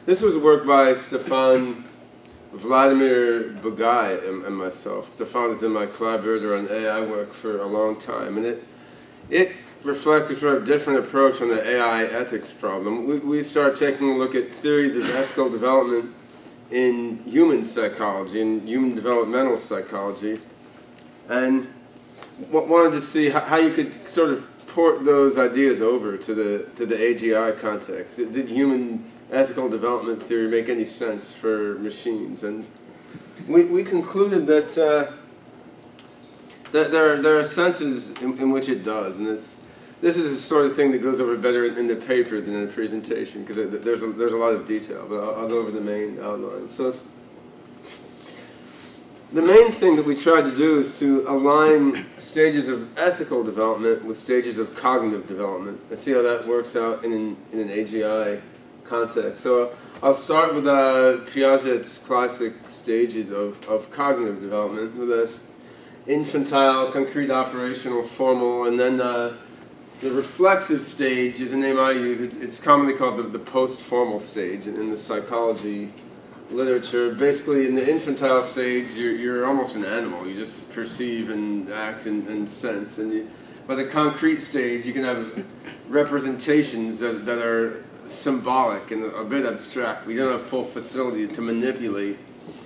This was work by Stephan Vladimir Bugaj and myself. Stephan has been my collaborator on AI work for a long time, and it reflects a sort of different approach on the AI ethics problem. We start taking a look at theories of ethical development in human psychology, in human developmental psychology, and wanted to see how you could sort of port those ideas over to the AGI context. Did human ethical development theory make any sense for machines? And we concluded that there are senses in which it does, and this is the sort of thing that goes over better in the paper than in the presentation, because there's a lot of detail, but I'll go over the main outline. So the main thing that we tried to do is to align stages of ethical development with stages of cognitive development and see how that works out in an AGI context. So I'll start with Piaget's classic stages of cognitive development, with the infantile, concrete, operational, formal, and then the reflexive stage is a name I use. It's commonly called the post-formal stage in the psychology literature. Basically, in the infantile stage, you're almost an animal. You just perceive and act and sense. And by the concrete stage, you can have representations that are symbolic and a bit abstract. We don't have full facility to manipulate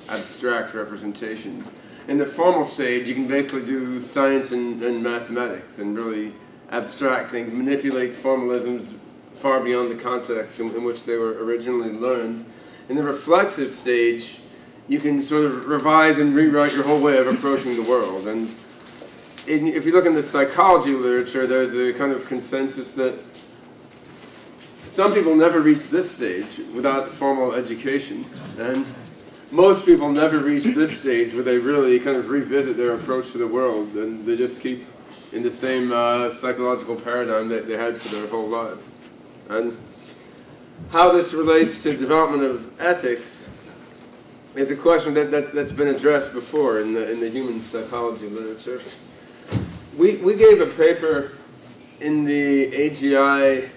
abstract representations. In the formal stage, you can basically do science and mathematics and really abstract things, manipulate formalisms far beyond the context in which they were originally learned. In the reflexive stage, you can sort of revise and rewrite your whole way of approaching the world. And if you look in the psychology literature, there's a kind of consensus that some people never reach this stage without formal education, and most people never reach this stage where they really kind of revisit their approach to the world, and they just keep in the same psychological paradigm that they had for their whole lives. And how this relates to development of ethics is a question that's been addressed before in the human psychology literature. We gave a paper in the AGI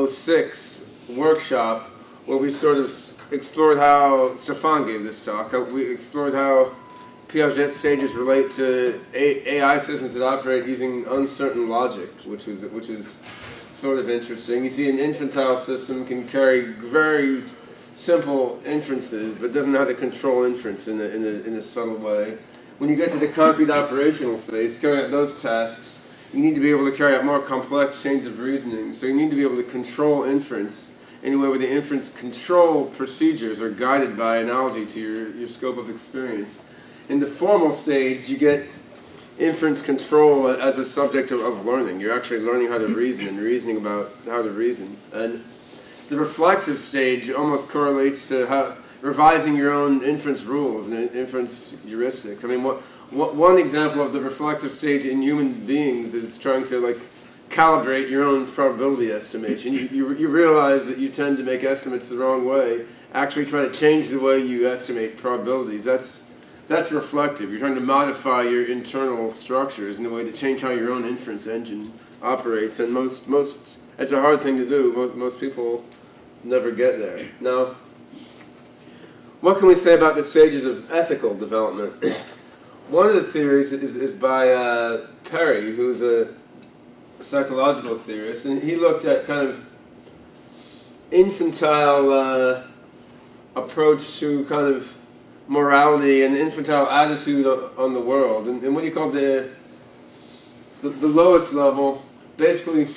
06 workshop where we sort of explored how, Stephan gave this talk, we explored how Piaget stages relate to AI systems that operate using uncertain logic, which is sort of interesting. You see, an infantile system can carry very simple inferences, but doesn't know how to control inference in a subtle way. When you get to the concrete operational phase, carry out those tasks, you need to be able to carry out more complex chains of reasoning. So you need to be able to control inference in a way where the inference control procedures are guided by analogy to your scope of experience. In the formal stage, you get inference control as a subject of learning. You're actually learning how to reason and reasoning about how to reason. And the reflexive stage almost correlates to revising your own inference rules and inference heuristics. I mean, one example of the reflexive stage in human beings is trying to calibrate your own probability estimation. You realize that you tend to make estimates the wrong way. Actually try to change the way you estimate probabilities. That's reflective. You're trying to modify your internal structures in a way to change how your own inference engine operates. And most it's a hard thing to do. Most people never get there. Now, what can we say about the stages of ethical development? One of the theories is by Perry, who's a psychological theorist, and he looked at kind of infantile approach to kind of morality and infantile attitude on the world. And what he called the lowest level, basically,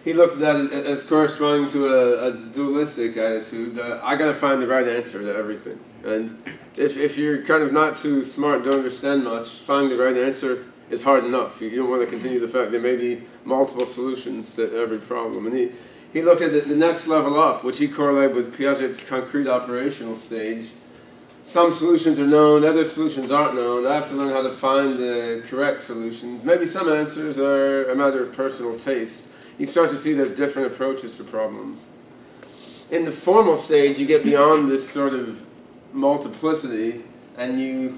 he looked at that as corresponding to a dualistic attitude. I got to find the right answer to everything. And if you're kind of not too smart, don't understand much, finding the right answer is hard enough. You don't want to continue the fact there may be multiple solutions to every problem. And he looked at the next level up, which he correlated with Piaget's concrete operational stage. Some solutions are known, other solutions aren't known. I have to learn how to find the correct solutions. Maybe some answers are a matter of personal taste. You start to see there's different approaches to problems. In the formal stage, you get beyond this sort of multiplicity, and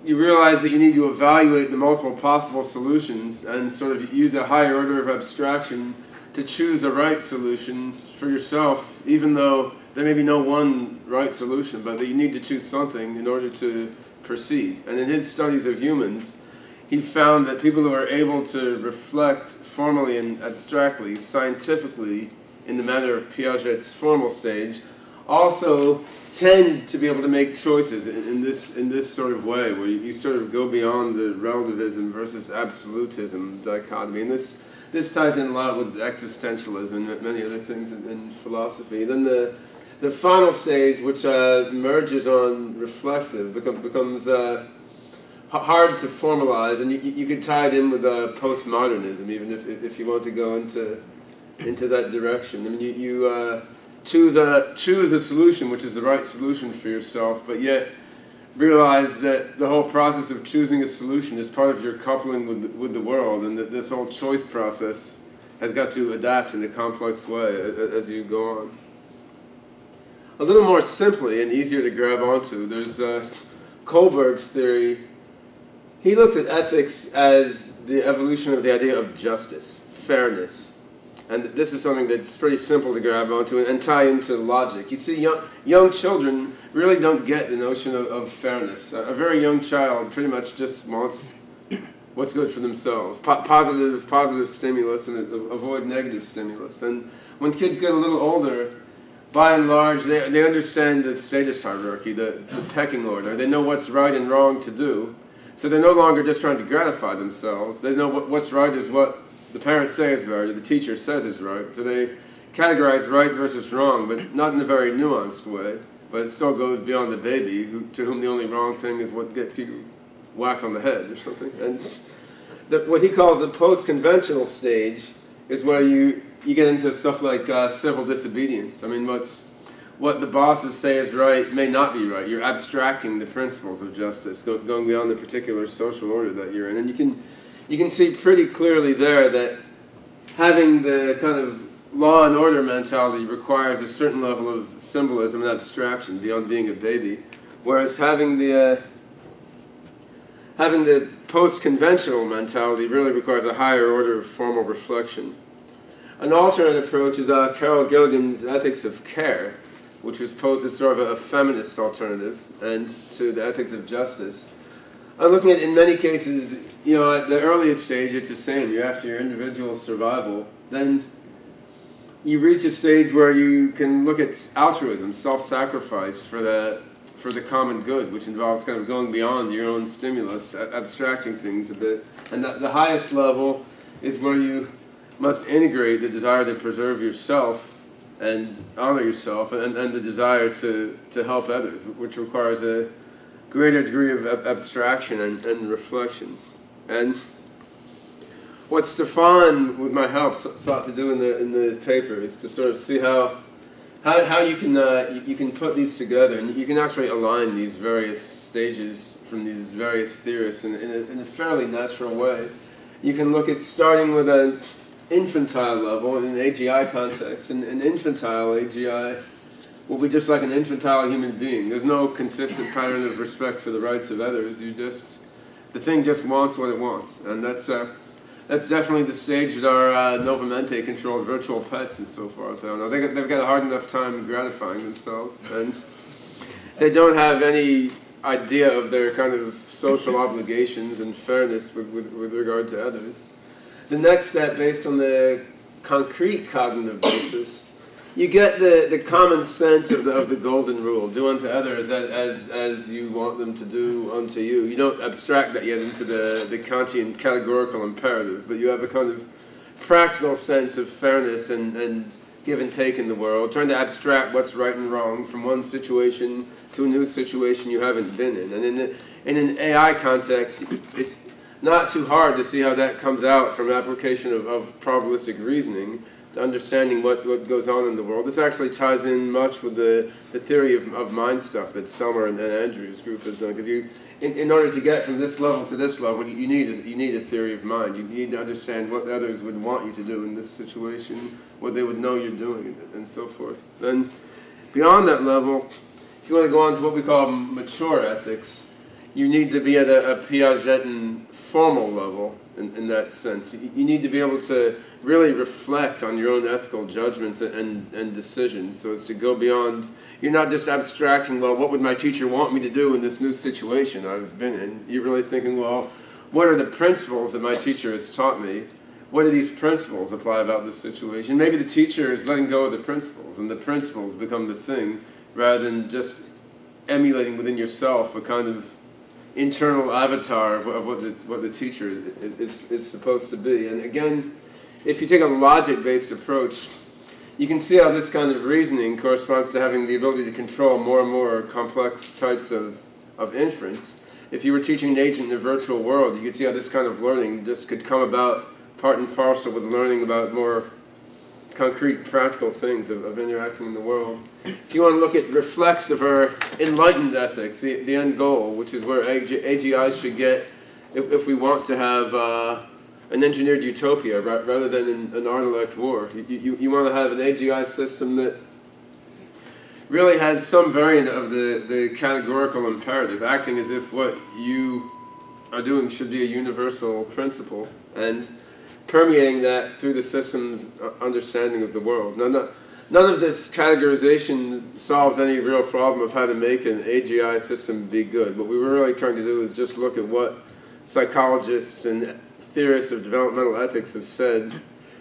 you realize that you need to evaluate the multiple possible solutions and sort of use a higher order of abstraction to choose a right solution for yourself, even though there may be no one right solution, but that you need to choose something in order to proceed. And in his studies of humans, he found that people who are able to reflect formally and abstractly, scientifically, in the manner of Piaget's formal stage, also tend to be able to make choices in this sort of way, where you sort of go beyond the relativism versus absolutism dichotomy. And this ties in a lot with existentialism and many other things in philosophy. Then the final stage, which merges on reflexive, becomes hard to formalize, and you could tie it in with postmodernism, even if you want to go into that direction. I mean, you choose a solution which is the right solution for yourself, but yet realize that the whole process of choosing a solution is part of your coupling with the world, and that this whole choice process has got to adapt in a complex way as you go on. A little more simply and easier to grab onto, there's Kohlberg's theory. He looks at ethics as the evolution of the idea of justice, fairness. And this is something that's pretty simple to grab onto and tie into logic. You see, young children really don't get the notion of fairness. A very young child pretty much just wants what's good for themselves. Positive stimulus, and avoid negative stimulus. And when kids get a little older, by and large, they understand the status hierarchy, the pecking order. They know what's right and wrong to do. So they're no longer just trying to gratify themselves. They know what's right is what the parents say is right, or the teacher says is right. So they categorize right versus wrong, but not in a very nuanced way. But it still goes beyond the baby, to whom the only wrong thing is what gets you whacked on the head or something. And what he calls the post-conventional stage is where you get into stuff like civil disobedience. I mean, what the bosses say is right may not be right. You're abstracting the principles of justice, going beyond the particular social order that you're in. And you can see pretty clearly there that having the kind of law and order mentality requires a certain level of symbolism and abstraction beyond being a baby, whereas having the post-conventional mentality really requires a higher order of formal reflection. An alternate approach is Carol Gilligan's Ethics of Care, which was posed as sort of a feminist alternative and to the ethics of justice. I'm looking at, in many cases, you know, at the earliest stage, it's the same. You're after your individual survival. Then you reach a stage where you can look at altruism, self-sacrifice for the common good, which involves kind of going beyond your own stimulus, abstracting things a bit. And the highest level is where you must integrate the desire to preserve yourself and honor yourself, and the desire to help others, which requires a greater degree of abstraction and reflection. And what Stephan, with my help, sought to do in the paper is to sort of see how you can put these together, and you can actually align these various stages from these various theorists in a fairly natural way. You can look at starting with an infantile level in an AGI context. An infantile AGI will be just like an infantile human being. There's no consistent pattern of respect for the rights of others. The thing just wants what it wants, and that's definitely the stage that our Novamente controlled virtual pets and so forth. They've got a hard enough time gratifying themselves, and they don't have any idea of their kind of social obligations and fairness with regard to others. The next step, based on the concrete cognitive basis, you get the common sense of the golden rule: do unto others as you want them to do unto you. You don't abstract that yet into the Kantian categorical imperative, but you have a kind of practical sense of fairness and give and take in the world, trying to abstract what's right and wrong from one situation to a new situation you haven't been in. And in an AI context, it's not too hard to see how that comes out from application of probabilistic reasoning to understanding what goes on in the world. This actually ties in much with the theory of mind stuff that Selmer and Andrew's group has done, because in order to get from this level to this level, you need a theory of mind. You need to understand what others would want you to do in this situation, what they would know you're doing, and so forth. Then beyond that level, if you want to go on to what we call mature ethics, you need to be at a Piagetian formal level in that sense. You need to be able to really reflect on your own ethical judgments and decisions so as to go beyond. You're not just abstracting, well, what would my teacher want me to do in this new situation I've been in? You're really thinking, well, what are the principles that my teacher has taught me? What do these principles apply about this situation? Maybe the teacher is letting go of the principles, and the principles become the thing, rather than just emulating within yourself a kind of internal avatar of what the teacher is supposed to be. And again, if you take a logic-based approach, you can see how this kind of reasoning corresponds to having the ability to control more and more complex types of inference. If you were teaching an agent in a virtual world, you could see how this kind of learning just could come about part and parcel with learning about more concrete, practical things of interacting in the world. If you want to look at reflexive or enlightened ethics, the end goal, which is where AGIs should get if we want to have an engineered utopia rather than an art-elect war. You want to have an AGI system that really has some variant of the categorical imperative, acting as if what you are doing should be a universal principle, and permeating that through the system's understanding of the world. None of this categorization solves any real problem of how to make an AGI system be good. What we were really trying to do is just look at what psychologists and theorists of developmental ethics have said,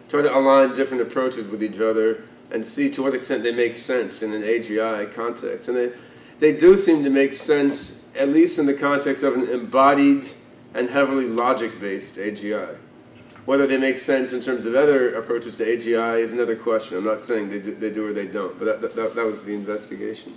try to align different approaches with each other, and see to what extent they make sense in an AGI context. And they do seem to make sense, at least in the context of an embodied and heavily logic-based AGI. Whether they make sense in terms of other approaches to AGI is another question. I'm not saying they do or they don't, but that was the investigation.